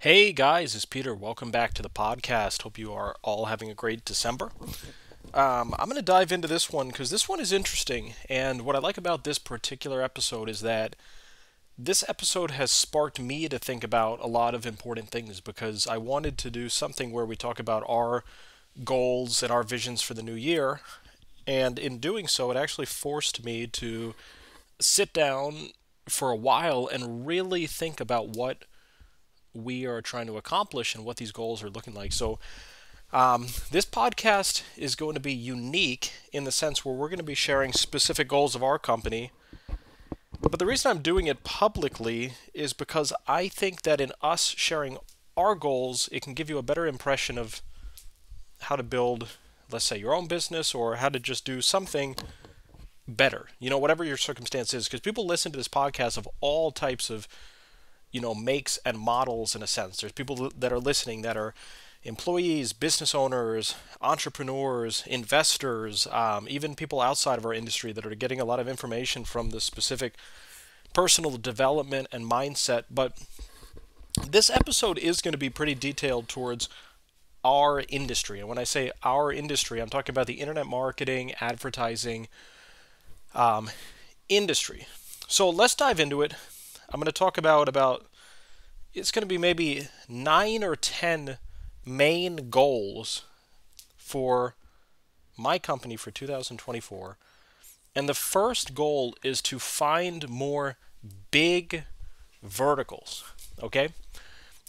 Hey guys, it's Peter. Welcome back to the podcast. Hope you are all having a great December. I'm going to dive into this one because this one is interesting. And what I like about this particular episode is that this episode has sparked me to think about a lot of important things because I wanted to do something where we talk about our goals and our visions for the new year. And in doing so, it actually forced me to sit down for a while and really think about what we are trying to accomplish and what these goals are looking like. So, this podcast is going to be unique in the sense where we're going to be sharing specific goals of our company. But the reason I'm doing it publicly is because I think that in us sharing our goals, it can give you a better impression of how to build, let's say, your own business or how to just do something better. Whatever your circumstance is. Because people listen to this podcast of all types of makes and models in a sense. There's people that are listening that are employees, business owners, entrepreneurs, investors, even people outside of our industry that are getting a lot of information from the specific personal development and mindset. But this episode is going to be pretty detailed towards our industry. And when I say our industry, I'm talking about the internet marketing, advertising industry. So let's dive into it. I'm going to talk about it's going to be maybe 9 or 10 main goals for my company for 2024. And the first goal is to find more big verticals. Okay?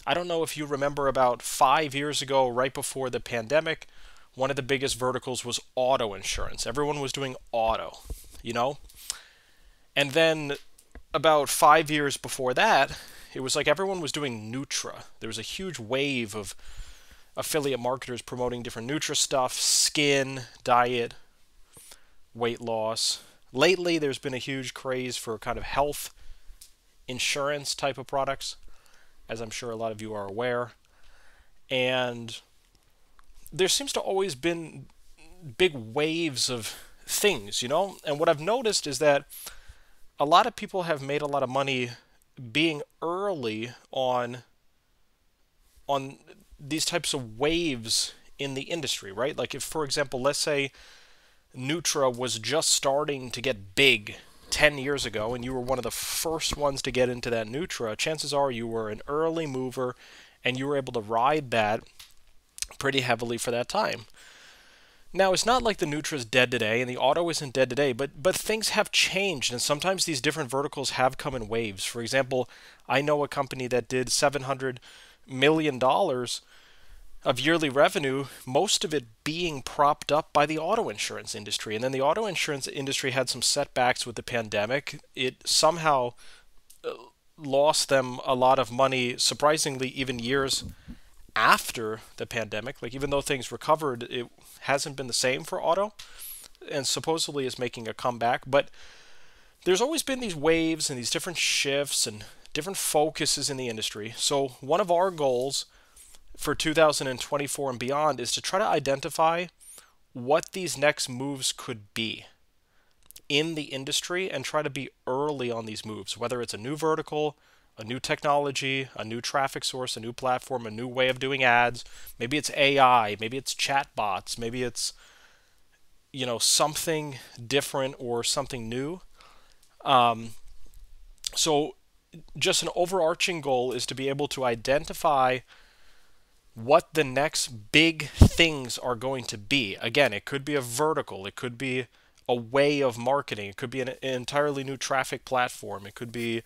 I don't know if you remember about 5 years ago, right before the pandemic, one of the biggest verticals was auto insurance. Everyone was doing auto, you know? And then about 5 years before that, it was like everyone was doing Nutra. There was a huge wave of affiliate marketers promoting different Nutra stuff, skin, diet, weight loss. Lately, there's been a huge craze for kind of health insurance type of products, as I'm sure a lot of you are aware. And there seems to always been big waves of things, And what I've noticed is that a lot of people have made a lot of money being early on these types of waves in the industry, right? Like if, for example, let's say Nutra was just starting to get big 10 years ago and you were one of the first ones to get into that Nutra, chances are you were an early mover and you were able to ride that pretty heavily for that time. Now, it's not like the Nutra is dead today and the auto isn't dead today, but things have changed, and sometimes these different verticals have come in waves. For example, I know a company that did $700 million of yearly revenue, most of it being propped up by the auto insurance industry. And then the auto insurance industry had some setbacks with the pandemic. It somehow lost them a lot of money, surprisingly, even years after the pandemic. Like, even though things recovered, it hasn't been the same for auto and supposedly is making a comeback. But there's always been these waves and these different shifts and different focuses in the industry. So one of our goals for 2024 and beyond is to try to identify what these next moves could be in the industry and try to be early on these moves, whether it's a new vertical, a new technology, a new traffic source, a new platform, a new way of doing ads. Maybe it's AI, maybe it's chatbots, maybe it's something different or something new. So just an overarching goal is to be able to identify what the next big things are going to be. Again, it could be a vertical, it could be a way of marketing, it could be an entirely new traffic platform, it could be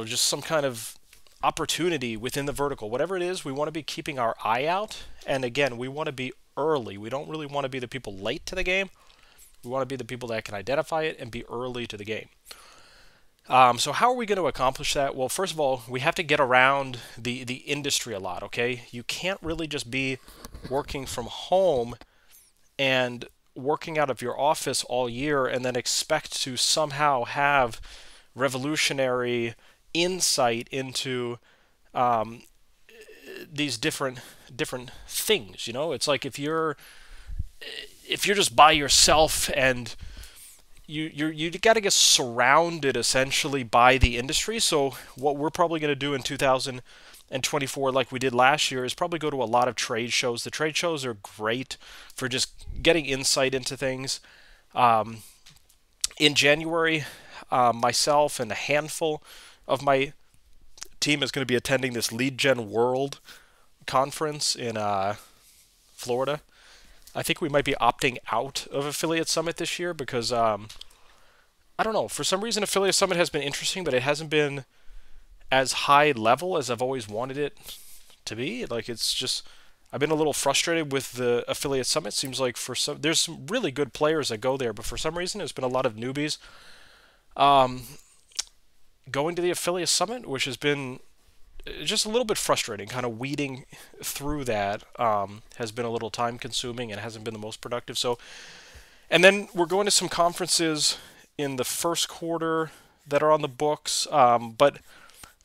just some kind of opportunity within the vertical. Whatever it is, we want to be keeping our eye out. And again, we want to be early. We don't really want to be the people late to the game. We want to be the people that can identify it and be early to the game. So how are we going to accomplish that? Well, first of all, we have to get around the industry a lot, okay? You can't really just be working from home and working out of your office all year and then expect to somehow have revolutionary insight into these different things. It's like if you're just by yourself and you got to get surrounded essentially by the industry. So what we're probably going to do in 2024, like we did last year, is probably go to a lot of trade shows. The trade shows are great for just getting insight into things. In January, myself and a handful of my team is going to be attending this Lead Gen World conference in Florida. I think we might be opting out of Affiliate Summit this year because I don't know, for some reason Affiliate Summit has been interesting, but it hasn't been as high level as I've always wanted it to be. Like, it's just, I've been a little frustrated with the Affiliate Summit. Seems like there's some really good players that go there, but for some reason there's been a lot of newbies going to the Affiliate Summit, which has been just a little bit frustrating. Kind of weeding through that has been a little time consuming and hasn't been the most productive. So, and then we're going to some conferences in the first quarter that are on the books, but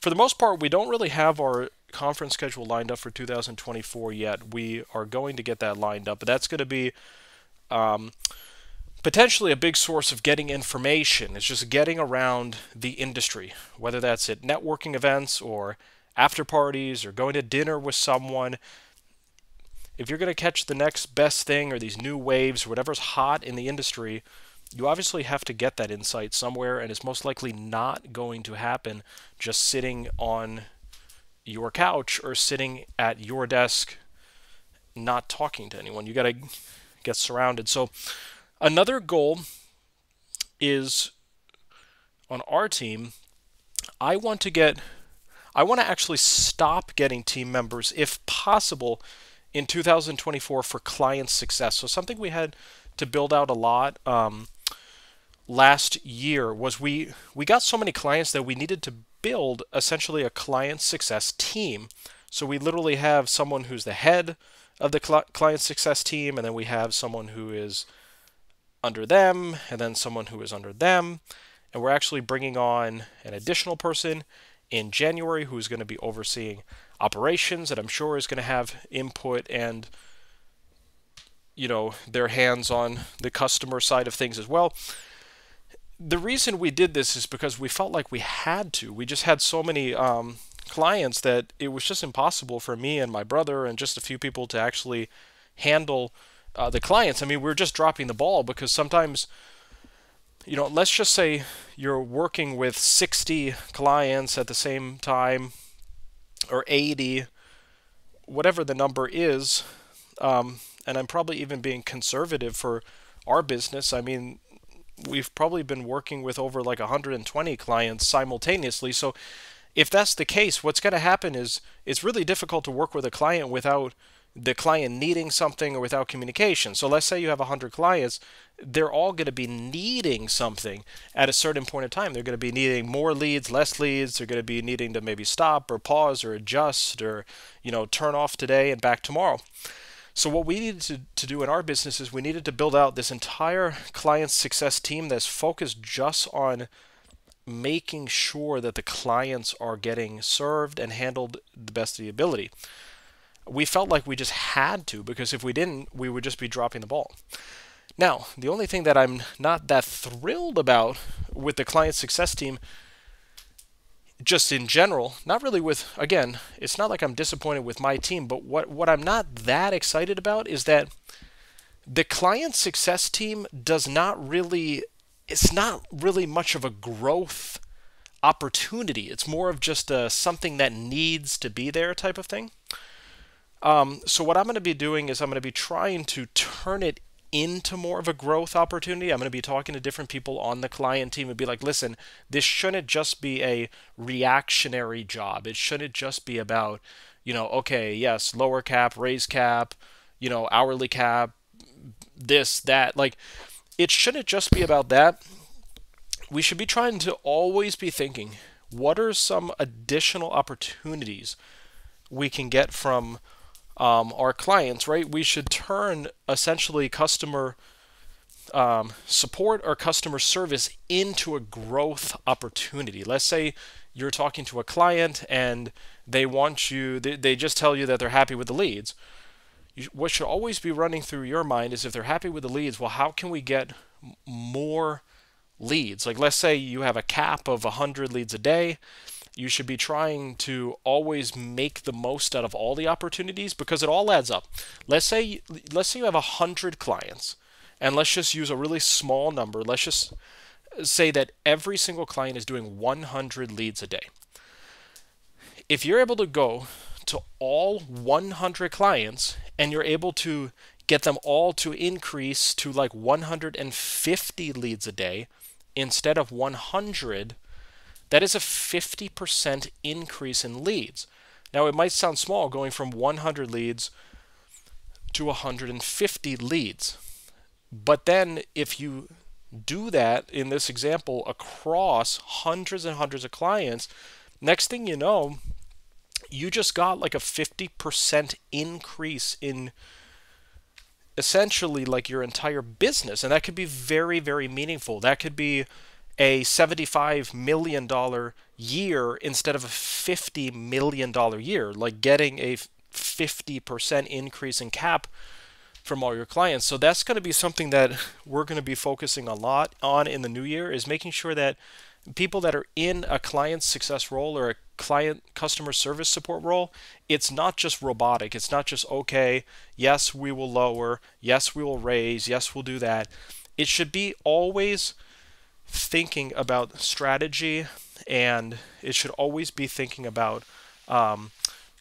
for the most part we don't really have our conference schedule lined up for 2024 yet. We are going to get that lined up, but that's going to be potentially a big source of getting information. It's just getting around the industry, whether that's at networking events or after parties or going to dinner with someone. If you're going to catch the next best thing or these new waves or whatever's hot in the industry, you obviously have to get that insight somewhere, and it's most likely not going to happen just sitting on your couch or sitting at your desk not talking to anyone. You got to get surrounded. So another goal is on our team, I want to actually stop getting team members, if possible, in 2024 for client success. So something we had to build out a lot last year was we got so many clients that we needed to build essentially a client success team. So we literally have someone who's the head of the client success team, and then we have someone who is under them, and then someone who is under them. And we're actually bringing on an additional person in January who's going to be overseeing operations, and I'm sure is going to have input and, you know, their hands on the customer side of things as well. The reason we did this is because we felt like we had to. We just had so many clients that it was just impossible for me and my brother and just a few people to actually handle the clients. I mean, we're just dropping the ball because sometimes, you know, let's just say you're working with 60 clients at the same time, or 80, whatever the number is, and I'm probably even being conservative for our business. I mean, we've probably been working with over like 120 clients simultaneously. So if that's the case, what's going to happen is it's really difficult to work with a client without the client needing something or without communication. So let's say you have 100 clients, they're all going to be needing something at a certain point in time. They're going to be needing more leads, less leads. They're going to be needing to maybe stop or pause or adjust or, you know, turn off today and back tomorrow. So what we needed to do in our business is we needed to build out this entire client success team that's focused just on making sure that the clients are getting served and handled the best of the ability. We felt like we just had to, because if we didn't, we would just be dropping the ball. Now, the only thing that I'm not that thrilled about with the client success team, just in general, not really with, again, it's not like I'm disappointed with my team, but what I'm not that excited about is that the client success team it's not really much of a growth opportunity. It's more of just something that needs to be there type of thing. So what I'm going to be doing is I'm going to be trying to turn it into more of a growth opportunity. I'm going to be talking to different people on the client team and be like, listen, this shouldn't just be a reactionary job. It shouldn't just be about, you know, okay, yes, lower cap, raise cap, you know, hourly cap, this, that. Like, it shouldn't just be about that. We should be trying to always be thinking, what are some additional opportunities we can get from our clients, right? We should turn essentially customer support or customer service into a growth opportunity. Let's say you're talking to a client and they want you, they just tell you that they're happy with the leads. What should always be running through your mind is, if they're happy with the leads, well, how can we get more leads. Like let's say you have a cap of 100 leads a day. You should be trying to always make the most out of all the opportunities because it all adds up. Let's say you have 100 clients, and let's just use a really small number. Let's just say that every single client is doing 100 leads a day. If you're able to go to all 100 clients and you're able to get them all to increase to like 150 leads a day instead of 100, that is a 50% increase in leads. Now, it might sound small going from 100 leads to 150 leads. But then if you do that in this example across hundreds and hundreds of clients, next thing you know, you just got like a 50% increase in essentially like your entire business. And that could be very, very meaningful. That could be a $75 million year instead of a $50 million year, like getting a 50% increase in cap from all your clients. So that's going to be something that we're going to be focusing a lot on in the new year, is making sure that people that are in a client success role or a client customer service support role, it's not just robotic. It's not just, okay, yes, we will lower, yes, we will raise, yes, we'll do that. It should be always thinking about strategy, and it should always be thinking about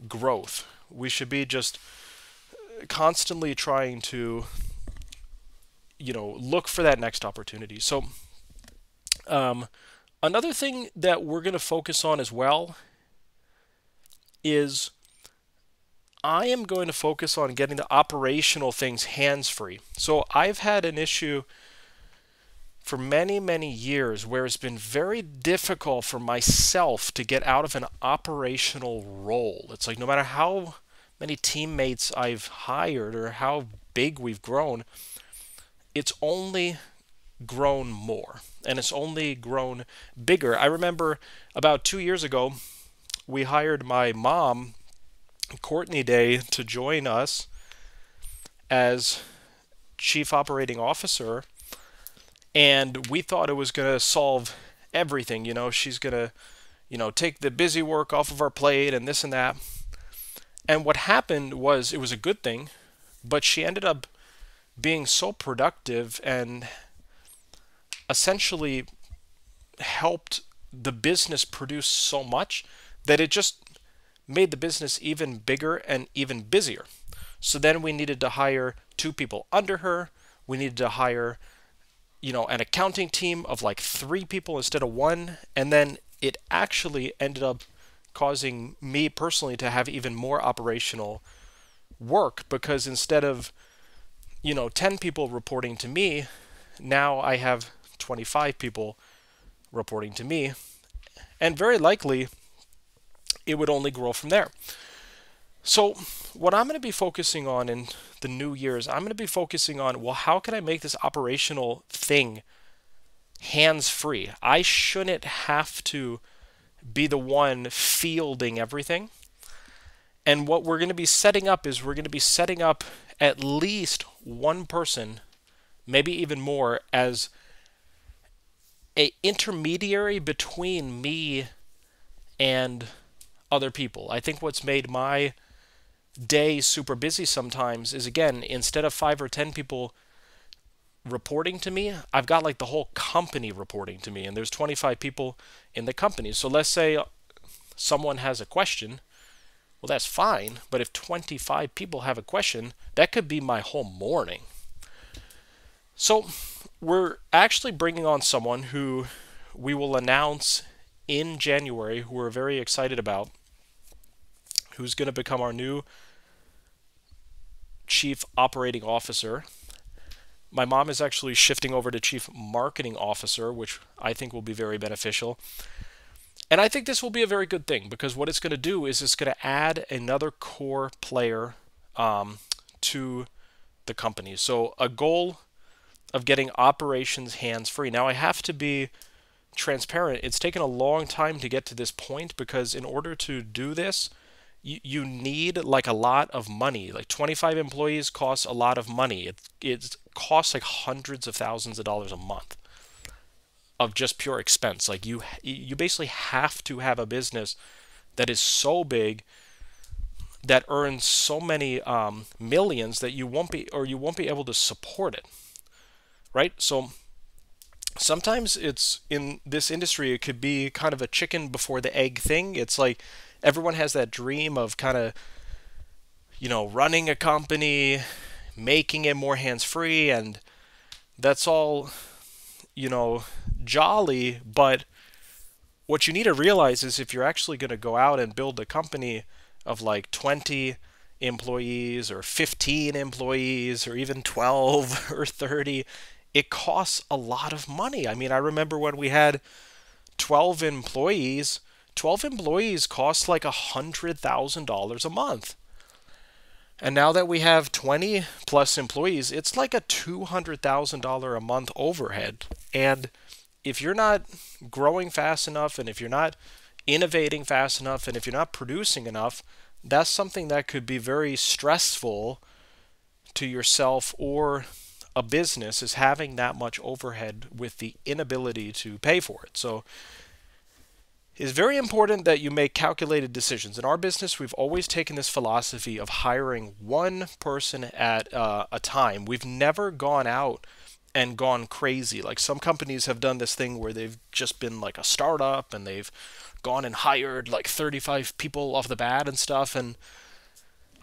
growth. We should be just constantly trying to, look for that next opportunity. So another thing that we're going to focus on as well is I am going to focus on getting the operational things hands-free. So I've had an issue for many, many years where it's been very difficult for myself to get out of an operational role. It's like no matter how many teammates I've hired or how big we've grown, it's only grown more and it's only grown bigger. I remember about 2 years ago, we hired my mom, Courtney Day, to join us as Chief Operating Officer. And we thought it was going to solve everything. She's going to, take the busy work off of our plate and this and that. And what happened was, it was a good thing, but she ended up being so productive and essentially helped the business produce so much that it just made the business even bigger and even busier. So then we needed to hire 2 people under her. We needed to hire an accounting team of like 3 people instead of 1. And then it actually ended up causing me personally to have even more operational work, because instead of, 10 people reporting to me, now I have 25 people reporting to me. And very likely it would only grow from there. So what I'm going to be focusing on in the new year is I'm going to be focusing on, well, how can I make this operational thing hands-free? I shouldn't have to be the one fielding everything. And what we're going to be setting up is we're going to be setting up at least one person, maybe even more, as an intermediary between me and other people. I think what's made my day super busy sometimes is, again, instead of 5 or 10 people reporting to me, I've got like the whole company reporting to me, and there's 25 people in the company. So let's say someone has a question. Well, that's fine, but if 25 people have a question, that could be my whole morning. So we're actually bringing on someone who we will announce in January, who we're very excited about, who's going to become our new Chief Operating Officer. My mom is actually shifting over to Chief Marketing Officer, which I think will be very beneficial. And I think this will be a very good thing, because what it's going to do is it's going to add another core player to the company. So a goal of getting operations hands-free. Now, I have to be transparent. It's taken a long time to get to this point, because in order to do this, you need like a lot of money. Like 25 employees costs a lot of money. It costs like hundreds of thousands of dollars a month. of just pure expense. Like you basically have to have a business that is so big, that earns so many millions, that you won't be able to support it, right? So sometimes it's in this industry, it could be kind of a chicken before the egg thing. It's like everyone has that dream of kind of, running a company, making it more hands-free, and that's all, jolly. But what you need to realize is, if you're actually going to go out and build a company of like 20 employees or 15 employees or even 12 or 30, it costs a lot of money. I mean, I remember when we had 12 employees, 12 employees cost like $100,000 a month. And now that we have 20 plus employees, it's like a $200,000 a month overhead. And if you're not growing fast enough, and if you're not innovating fast enough, and if you're not producing enough, that's something that could be very stressful to yourself or a business, is having that much overhead with the inability to pay for it. So it's very important that you make calculated decisions. In our business, we've always taken this philosophy of hiring one person at a time. We've never gone out and gone crazy. Like some companies have done this thing where they've just been like a startup and they've gone and hired like 35 people off the bat and stuff. And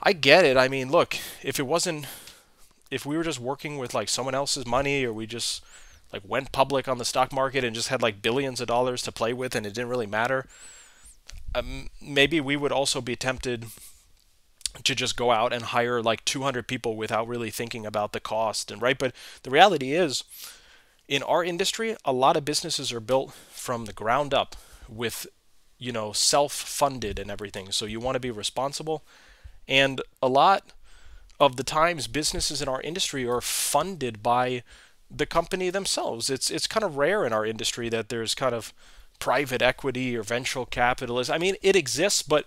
I get it. I mean, look, if we were just working with like someone else's money, or we just like went public on the stock market and just had like billions of dollars to play with and it didn't really matter, maybe we would also be tempted to just go out and hire like 200 people without really thinking about the cost. And right, but the reality is, in our industry, a lot of businesses are built from the ground up with, self-funded and everything. So you want to be responsible, and a lot of the times businesses in our industry are funded by the company themselves. It's kind of rare in our industry that there's kind of private equity or venture capitalists. I mean, it exists, but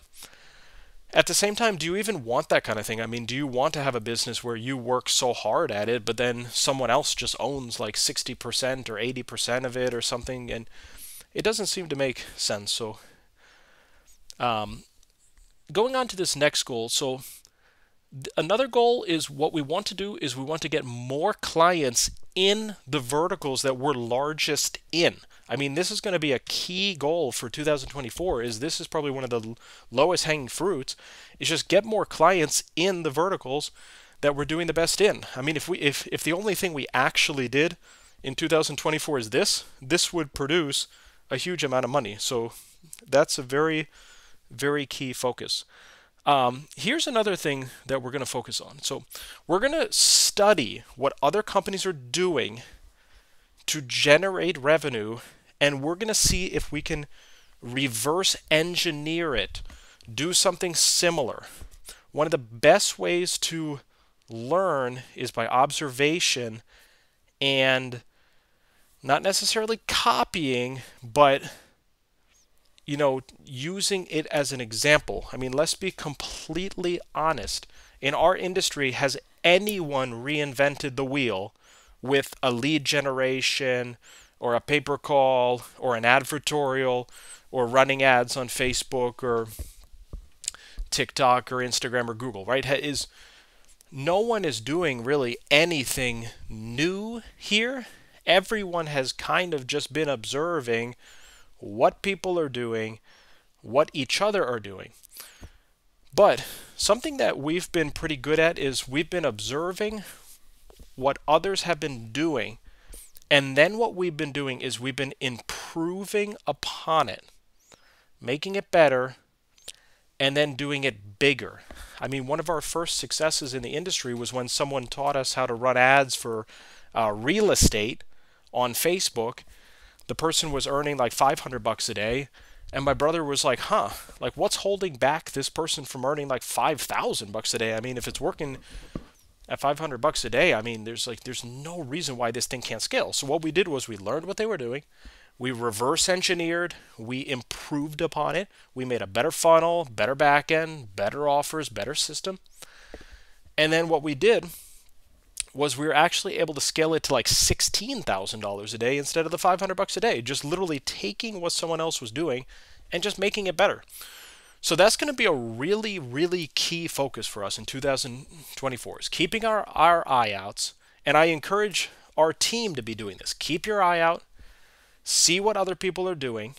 at the same time, do you even want that kind of thing? I mean, do you want to have a business where you work so hard at it, but then someone else just owns like 60% or 80% of it or something? And it doesn't seem to make sense. So going on to this next goal. So another goal is, what we want to do is we want to get more clients in the verticals that we're largest in. I mean, this is going to be a key goal for 2024. This is probably one of the lowest hanging fruits, is just get more clients in the verticals that we're doing the best in. I mean, if the only thing we actually did in 2024 is this would produce a huge amount of money. So that's a very, very key focus. Here's another thing that we're going to focus on. So we're going to study what other companies are doing to generate revenue, and we're going to see if we can reverse engineer it, do something similar. One of the best ways to learn is by observation, and not necessarily copying, but using it as an example. I mean, let's be completely honest. In our industry, has anyone reinvented the wheel with a lead generation or a pay-per-call or an advertorial or running ads on Facebook or TikTok or Instagram or Google, right? No one is doing really anything new here. Everyone has kind of just been observing what people are doing, what each other are doing. But something that we've been pretty good at is we've been observing what others have been doing, and then what we've been doing is we've been improving upon it, making it better, and then doing it bigger. I mean, one of our first successes in the industry was when someone taught us how to run ads for real estate on Facebook. The person was earning like $500 a day, and my brother was like, like what's holding back this person from earning like $5,000 a day? I mean, if it's working at $500 a day, I mean, there's no reason why this thing can't scale. So what we did was we learned what they were doing, we reverse engineered, we improved upon it, we made a better funnel, better backend, better offers, better system. And then what we did was we were actually able to scale it to like $16,000 a day instead of the $500 a day, just literally taking what someone else was doing and just making it better. So that's going to be a really, really key focus for us in 2024 is keeping our eye outs. And I encourage our team to be doing this. Keep your eye out, see what other people are doing,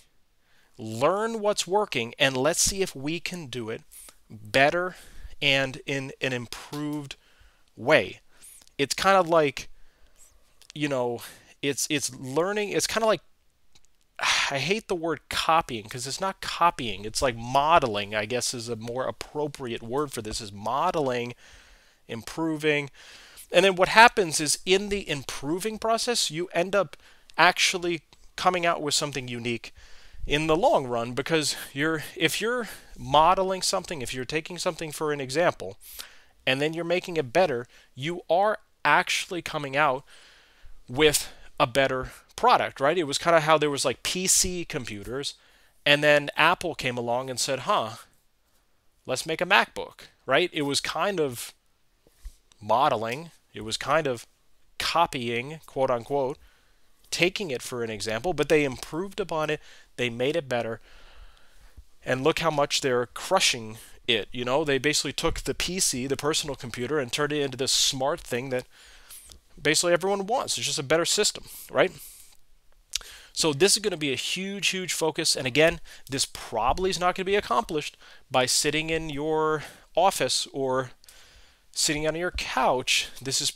learn what's working, and let's see if we can do it better and in an improved way. It's kind of like, it's learning. It's kind of like, I hate the word copying because it's not copying. It's like modeling, I guess, is a more appropriate word for this, is modeling, improving. And then what happens is in the improving process, you end up actually coming out with something unique in the long run, because if you're modeling something, if you're taking something for an example, and then you're making it better, you are actually coming out with a better product, right? It was kind of how there was like PC computers, and then Apple came along and said, let's make a MacBook, right? It was kind of modeling, it was kind of copying, quote unquote, taking it for an example, but they improved upon it, they made it better, and look how much they're crushing it. They basically took the PC, the personal computer, and turned it into this smart thing that basically everyone wants. It's just a better system, right? So this is going to be a huge, huge focus. And again, this probably is not going to be accomplished by sitting in your office or sitting on your couch.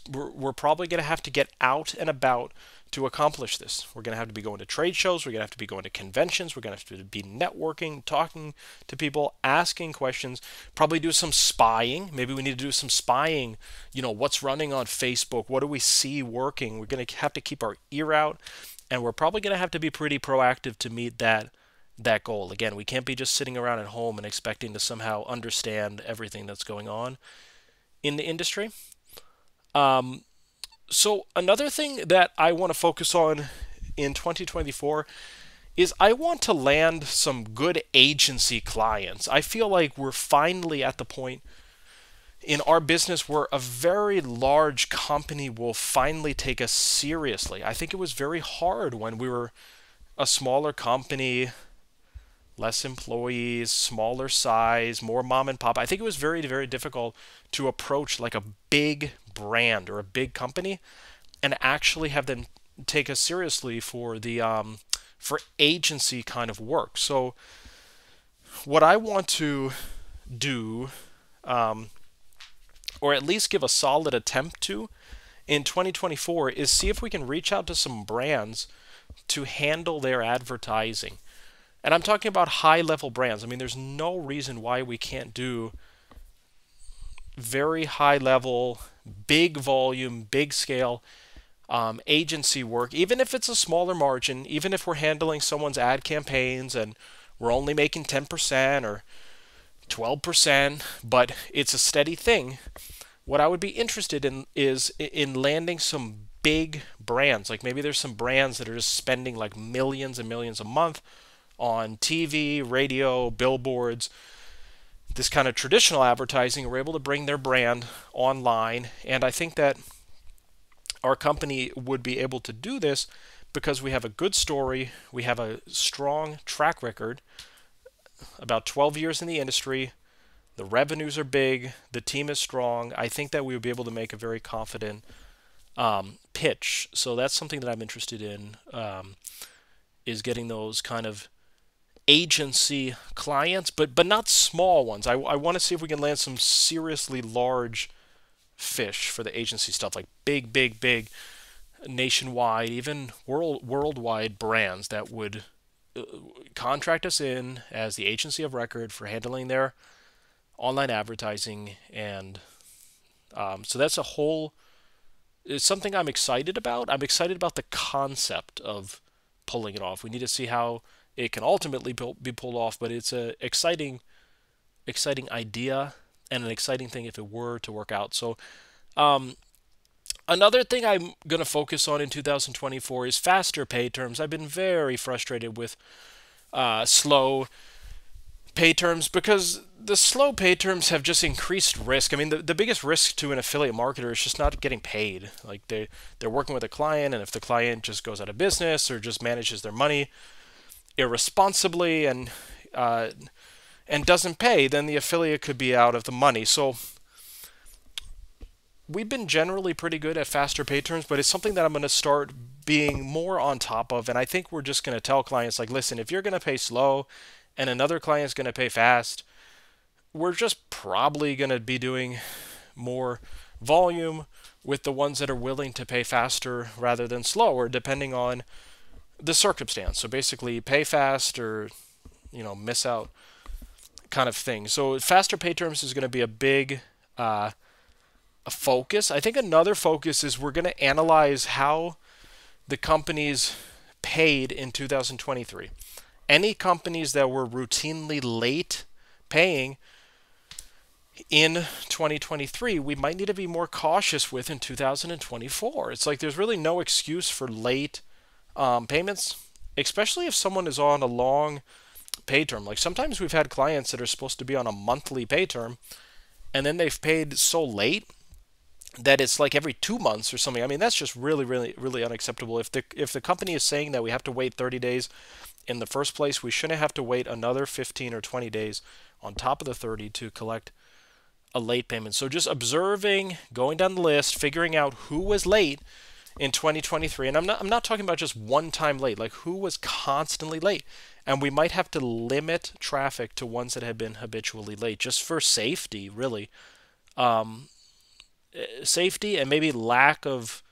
We're probably going to have to get out and about to accomplish this. We're going to have to be going to trade shows. We're going to have to be going to conventions. We're going to have to be networking, talking to people, asking questions, probably do some spying. Maybe we need to do some spying, what's running on Facebook? What do we see working? We're going to have to keep our ear out, and we're probably going to have to be pretty proactive to meet that goal. Again, we can't be just sitting around at home and expecting to somehow understand everything that's going on in the industry. So another thing that I want to focus on in 2024 is I want to land some good agency clients. I feel like we're finally at the point in our business where a very large company will finally take us seriously. I think it was very hard when we were a smaller company, less employees, smaller size, more mom and pop. I think it was very, very difficult to approach like a big brand or a big company and actually have them take us seriously for the for agency kind of work. So what I want to do, or at least give a solid attempt to in 2024, is see if we can reach out to some brands to handle their advertising. And I'm talking about high-level brands. I mean, there's no reason why we can't do very high-level, big volume, big scale agency work, even if it's a smaller margin, even if we're handling someone's ad campaigns and we're only making 10% or 12%, but it's a steady thing. What I would be interested in is in landing some big brands. Like maybe there's some brands that are just spending like millions and millions a month on TV, radio, billboards, this kind of traditional advertising. We're able to bring their brand online, and I think that our company would be able to do this because we have a good story, we have a strong track record, about 12 years in the industry, the revenues are big, the team is strong. I think that we would be able to make a very confident pitch. So that's something that I'm interested in, is getting those kind of agency clients, but not small ones. I want to see if we can land some seriously large fish for the agency stuff, like big nationwide, even worldwide brands that would contract us in as the agency of record for handling their online advertising. And so that's it's something I'm excited about. I'm excited about the concept of pulling it off. We need to see how it can ultimately be pulled off, but it's a exciting idea and an exciting thing if it were to work out. So another thing I'm going to focus on in 2024 is faster pay terms. I've been very frustrated with slow pay terms because the slow pay terms have just increased risk. I mean, the biggest risk to an affiliate marketer is just not getting paid. Like they're working with a client, and if the client just goes out of business or just manages their money irresponsibly and doesn't pay, then the affiliate could be out of the money. So we've been generally pretty good at faster pay terms, but it's something that I'm going to start being more on top of. And I think we're just going to tell clients, like, listen, if you're going to pay slow and another client's going to pay fast, we're just probably going to be doing more volume with the ones that are willing to pay faster rather than slower, depending on the circumstance. So basically, pay fast or, miss out kind of thing. So faster pay terms is going to be a big a focus. I think another focus is we're going to analyze how the companies paid in 2023. Any companies that were routinely late paying in 2023, we might need to be more cautious with in 2024. It's like there's really no excuse for late payments, especially if someone is on a long pay term. Like sometimes we've had clients that are supposed to be on a monthly pay term, and then they've paid so late that it's like every 2 months or something. I mean, that's just really, really, really unacceptable. If the company is saying that we have to wait 30 days in the first place, we shouldn't have to wait another 15 or 20 days on top of the 30 to collect a late payment. So just observing, going down the list, figuring out who was late in 2023. And I'm not talking about just one time late, like who was constantly late. And we might have to limit traffic to ones that have been habitually late, just for safety, really. Safety and maybe lack of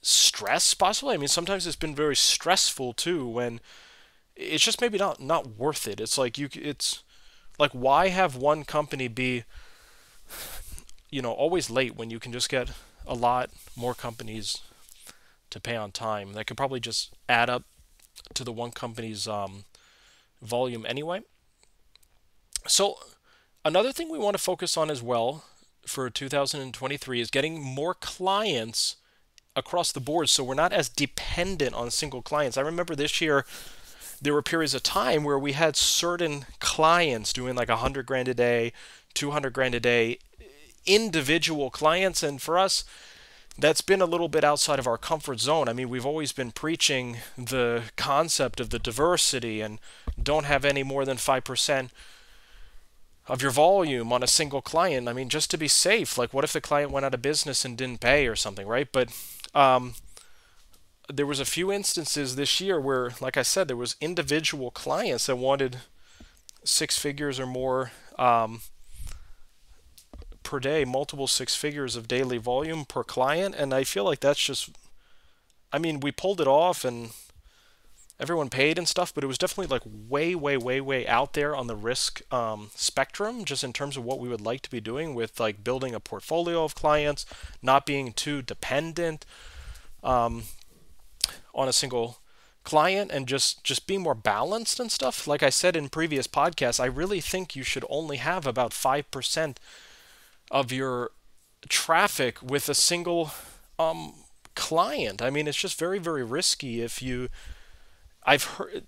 stress, possibly. I mean, sometimes it's been very stressful too when it's just maybe not worth it. It's like why have one company be always late when you can just get a lot more companies to pay on time? That could probably just add up to the one company's volume anyway. So another thing we want to focus on as well for 2023 is getting more clients across the board, so we're not as dependent on single clients. I remember this year there were periods of time where we had certain clients doing like 100 grand a day, 200 grand a day, individual clients, and for us that's been a little bit outside of our comfort zone. I mean, we've always been preaching the concept of the diversity and don't have any more than 5% of your volume on a single client. I mean, just to be safe. Like, what if the client went out of business and didn't pay or something, right? But there was a few instances this year where, like I said, there was individual clients that wanted 6 figures or more per day, multiple 6 figures of daily volume per client. And I feel like that's just, I mean, we pulled it off and everyone paid and stuff, but it was definitely like way, way, way, way out there on the risk spectrum, just in terms of what we would like to be doing with like building a portfolio of clients, not being too dependent on a single client, and just being more balanced and stuff. Like I said in previous podcasts, I really think you should only have about 5% of your traffic with a single client. I mean, it's just very, very risky if you...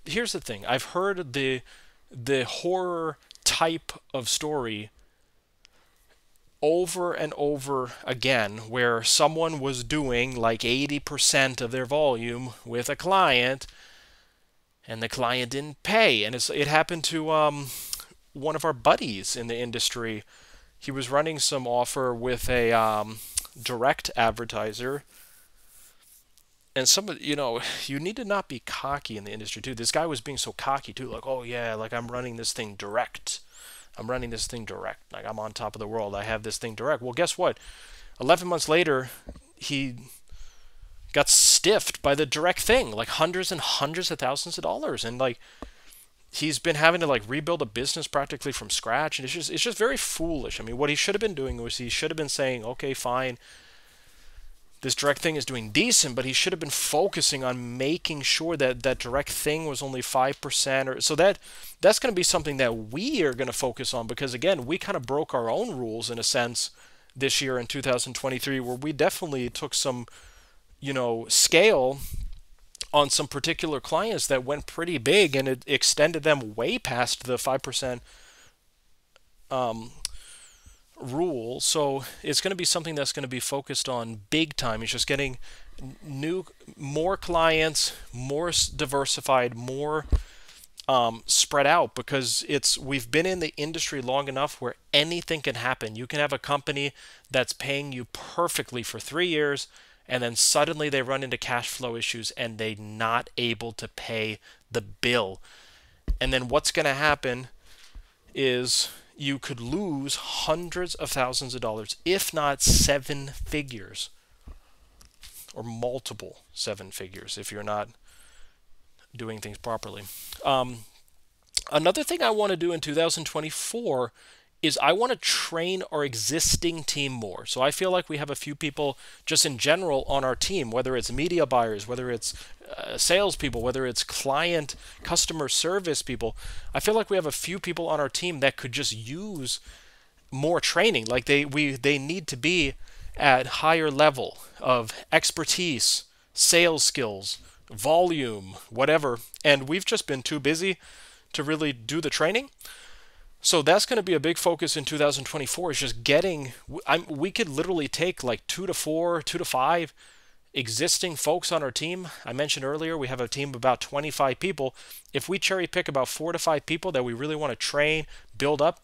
Here's the thing. I've heard the horror type of story over and over again, where someone was doing like 80% of their volume with a client, and the client didn't pay. And it happened to one of our buddies in the industry. He was running some offer with a direct advertiser. And you need to not be cocky in the industry too. This guy was being so cocky too, like, oh yeah, like I'm running this thing direct. Like I'm on top of the world. I have this thing direct. Well, guess what? 11 months later, he got stiffed by the direct thing, like hundreds and hundreds of thousands of dollars. And like, he's been having to like rebuild a business practically from scratch. And it's just very foolish. I mean, what he should have been doing was he should have been saying, okay, fine, this direct thing is doing decent, but he should have been focusing on making sure that that direct thing was only 5%, or so that's going to be something that we are going to focus on, because again, we kind of broke our own rules in a sense this year in 2023, where we definitely took some scale on some particular clients that went pretty big, and it extended them way past the 5% rule. So it's going to be something that's going to be focused on big time. It's just getting more clients, more diversified, more spread out, because we've been in the industry long enough where anything can happen. You can have a company that's paying you perfectly for 3 years, and then suddenly they run into cash flow issues and they're not able to pay the bill. And then what's going to happen is you could lose hundreds of thousands of dollars, if not 7 figures, or multiple 7 figures if you're not doing things properly. Another thing I want to do in 2024 is I want to train our existing team more. So I feel like we have a few people just in general on our team, whether it's media buyers, whether it's salespeople, whether it's customer service people. I feel like we have a few people on our team that could just use more training. Like they need to be at higher level of expertise, sales skills, volume, whatever. And we've just been too busy to really do the training. So that's going to be a big focus in 2024, is just we could literally take like 2 to 4, 2 to 5 existing folks on our team. I mentioned earlier we have a team of about 25 people. If we cherry pick about 4 to 5 people that we really want to train, build up,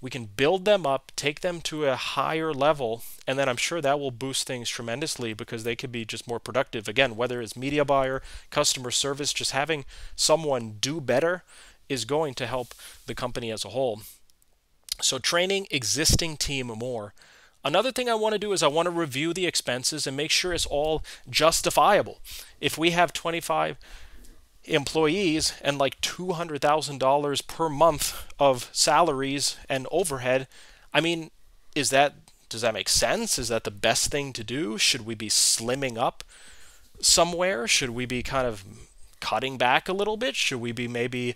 we can build them up, take them to a higher level, and then I'm sure that will boost things tremendously, because they could be just more productive. Again, whether it's media buyer, customer service, just having someone do better is going to help the company as a whole. So training existing team more. Another thing I want to do is I want to review the expenses and make sure it's all justifiable. If we have 25 employees and like $200,000 per month of salaries and overhead, I mean, does that make sense? Is that the best thing to do? Should we be slimming up somewhere? Should we be kind of cutting back a little bit? Should we be maybe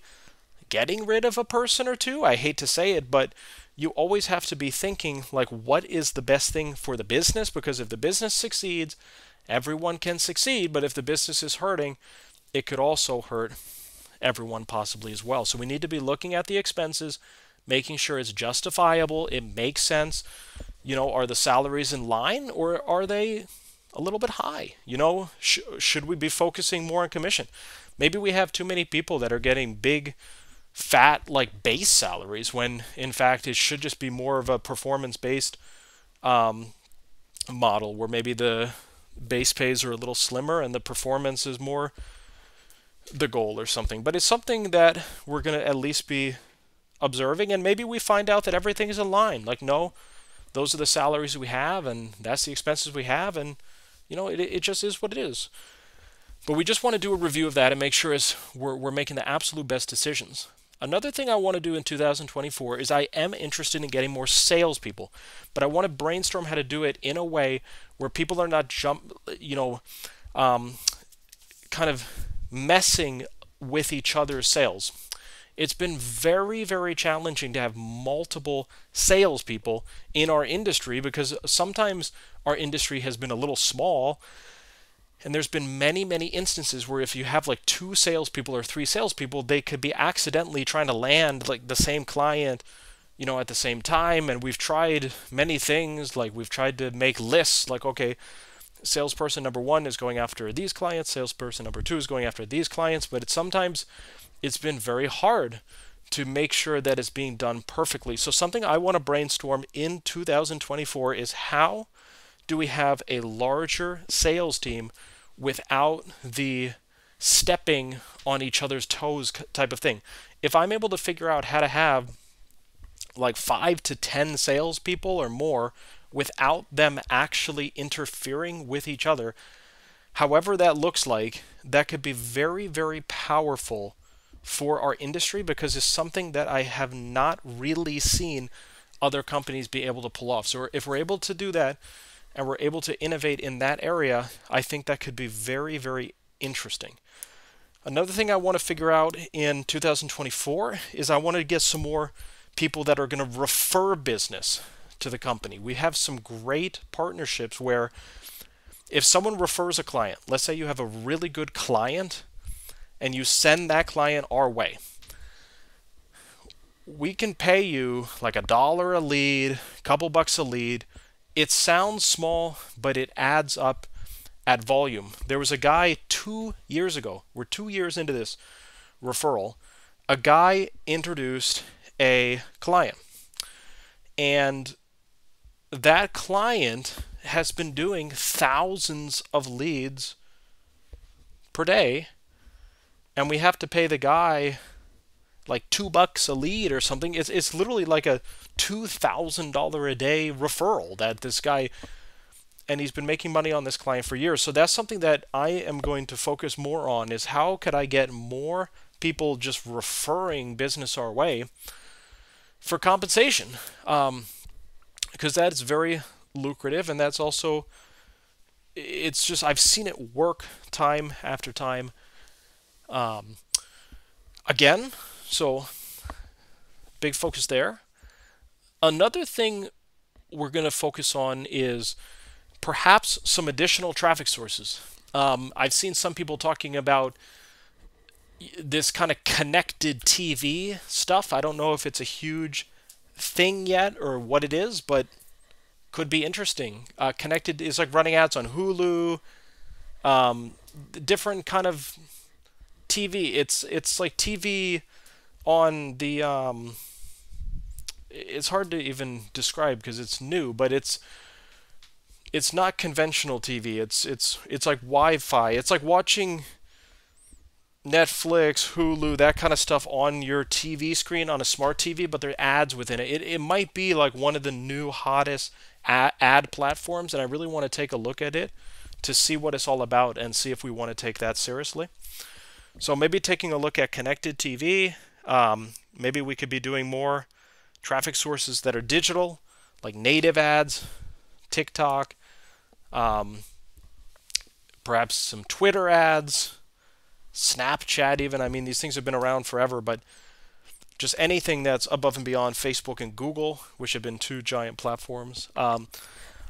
getting rid of a person or two? I hate to say it, but you always have to be thinking like, what is the best thing for the business? Because if the business succeeds, everyone can succeed. But if the business is hurting, it could also hurt everyone possibly as well. So we need to be looking at the expenses, making sure it's justifiable, it makes sense. Are the salaries in line, or are they a little bit high? Should we be focusing more on commission? Maybe we have too many people that are getting big, fat, like base salaries, when in fact it should just be more of a performance-based model, where maybe the base pays are a little slimmer and the performance is more the goal or something. But it's something that we're going to at least be observing, and maybe we find out that everything is in line. Like, no, those are the salaries we have, and that's the expenses we have, and it just is what it is. But we just want to do a review of that and make sure we're making the absolute best decisions. Another thing I want to do in 2024 is I am interested in getting more salespeople, but I want to brainstorm how to do it in a way where people are not kind of messing with each other's sales. It's been very, very challenging to have multiple salespeople in our industry, because sometimes our industry has been a little small. And there's been many, many instances where if you have like 2 salespeople or 3 salespeople, they could be accidentally trying to land like the same client, at the same time. And we've tried many things. Like, we've tried to make lists like, okay, salesperson number 1 is going after these clients, salesperson number 2 is going after these clients. But sometimes it's been very hard to make sure that it's being done perfectly. So something I want to brainstorm in 2024 is, how do we have a larger sales team without the stepping on each other's toes type of thing? If I'm able to figure out how to have like 5 to 10 salespeople or more without them actually interfering with each other, however that looks like, that could be very, very powerful for our industry, because it's something that I have not really seen other companies be able to pull off. So if we're able to do that, and we're able to innovate in that area, I think that could be very, very interesting. Another thing I want to figure out in 2024 is I want to get some more people that are going to refer business to the company. We have some great partnerships where if someone refers a client, let's say you have a really good client and you send that client our way, we can pay you like $1 a lead, a couple bucks a lead. It sounds small, but it adds up at volume. There was a guy 2 years ago, we're 2 years into this referral, a guy introduced a client, and that client has been doing thousands of leads per day, and we have to pay the guy like $2 a lead or something. It's literally like a $2,000 a day referral that this guy, and he's been making money on this client for years. So that's something that I am going to focus more on, is how could I get more people just referring business our way for compensation, because that is very lucrative, and that's also, it's just, I've seen it work time after time again. So big focus there. Another thing we're going to focus on is perhaps some additional traffic sources. I've seen some people talking about this kind of connected TV stuff. I don't know if it's a huge thing yet or what it is, but could be interesting. Connected is like running ads on Hulu, different kind of TV. It's like TV on the it's hard to even describe because it's new, but it's not conventional TV. It's like Wi-Fi. It's like watching Netflix, Hulu, that kind of stuff on your TV screen on a smart TV, but there are ads within it. It might be like one of the new hottest ad platforms, and I really want to take a look at it to see what it's all about and see if we want to take that seriously. So maybe taking a look at connected TV. Maybe we could be doing more traffic sources that are digital, like native ads, TikTok, perhaps some Twitter ads, Snapchat even. I mean, these things have been around forever, but just anything that's above and beyond Facebook and Google, which have been two giant platforms.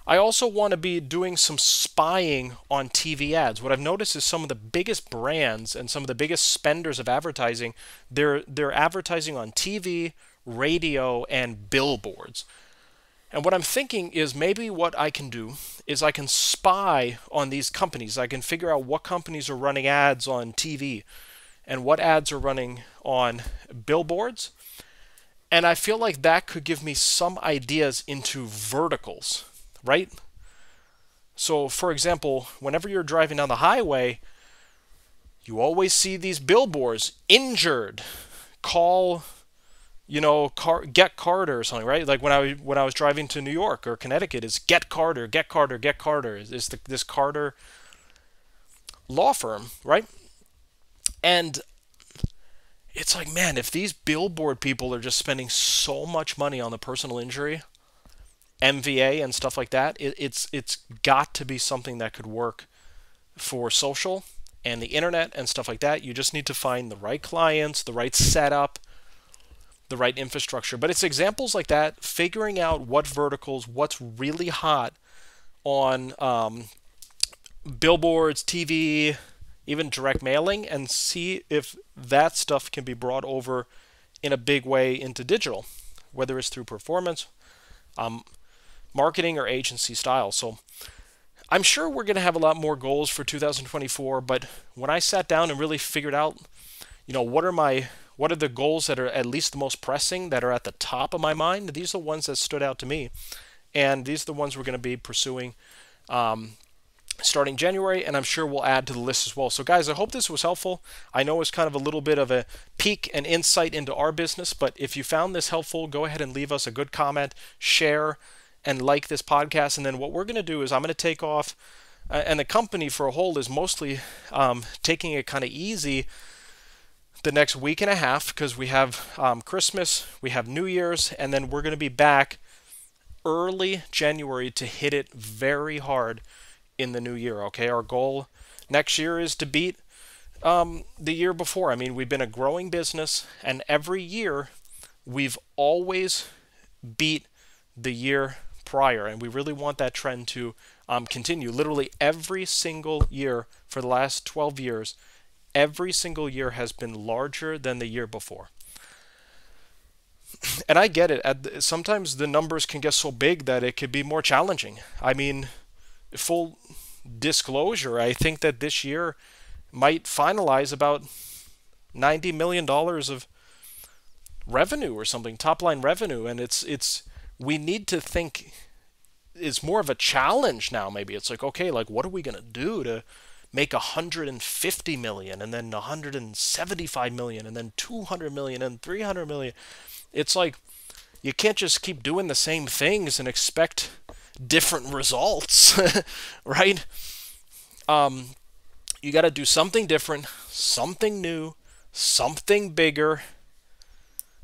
I also want to be doing some spying on TV ads. What I've noticed is some of the biggest brands and some of the biggest spenders of advertising, they're advertising on TV, radio, and billboards. And what I'm thinking is maybe what I can do is I can spy on these companies. I can figure out what companies are running ads on TV and what ads are running on billboards. And I feel like that could give me some ideas into verticals, right? So, for example, whenever you're driving down the highway, you always see these billboards, injured, call, get Carter or something, right? Like when I was driving to New York or Connecticut, it's get Carter, get Carter, get Carter. It's this Carter law firm, right? And it's like, man, if these billboard people are just spending so much money on the personal injury, MVA and stuff like that, it's got to be something that could work for social and the internet and stuff like that. You just need to find the right clients, the right setup, the right infrastructure. But it's examples like that, figuring out what verticals, what's really hot on billboards, TV, even direct mailing, and see if that stuff can be brought over in a big way into digital, whether it's through performance, marketing, or agency style. So I'm sure we're going to have a lot more goals for 2024, but when I sat down and really figured out, what are the goals that are at least the most pressing, that are at the top of my mind, these are the ones that stood out to me. And these are the ones we're going to be pursuing starting January, and I'm sure we'll add to the list as well. So guys, I hope this was helpful. I know it's kind of a little bit of a peek and insight into our business, but if you found this helpful, go ahead and leave us a good comment, share, and like this podcast. And then what we're going to do is I'm going to take off, and the company for a whole is mostly taking it kind of easy the next week and a half, because we have Christmas, we have New Year's, and then we're going to be back early January to hit it very hard in the new year. Okay, our goal next year is to beat the year before. I mean, we've been a growing business, and every year we've always beat the year prior, and we really want that trend to continue. Literally every single year for the last 12 years, every single year has been larger than the year before. And I get it. Sometimes the numbers can get so big that it could be more challenging. I mean, full disclosure, I think that this year might finalize about $90 million of revenue or something, top line revenue, and we need to think it's more of a challenge now. Maybe it's like, okay, like what are we gonna do to make 150 million and then 175 million and then 200 million and 300 million? It's like you can't just keep doing the same things and expect different results, right? You got to do something different, something new, something bigger,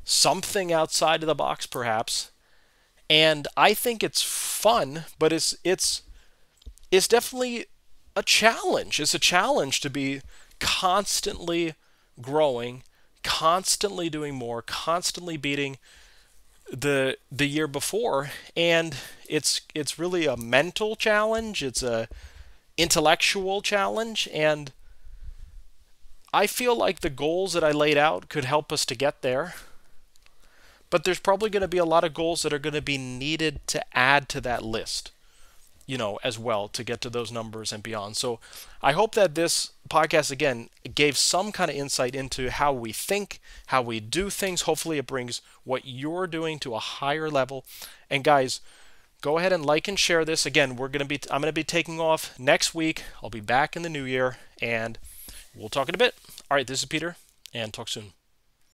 something outside of the box, perhaps. And I think it's fun, but it's definitely a challenge. It's a challenge to be constantly growing, constantly doing more, constantly beating the year before. And it's really a mental challenge. It's a intellectual challenge, and I feel like the goals that I laid out could help us to get there. But there's probably going to be a lot of goals that are going to be needed to add to that list, as well, to get to those numbers and beyond. So I hope that this podcast, again, gave some kind of insight into how we think, how we do things. Hopefully it brings what you're doing to a higher level. And guys, go ahead and like and share this. Again, I'm going to be taking off next week. I'll be back in the new year, and we'll talk in a bit. All right, this is Peter, and talk soon.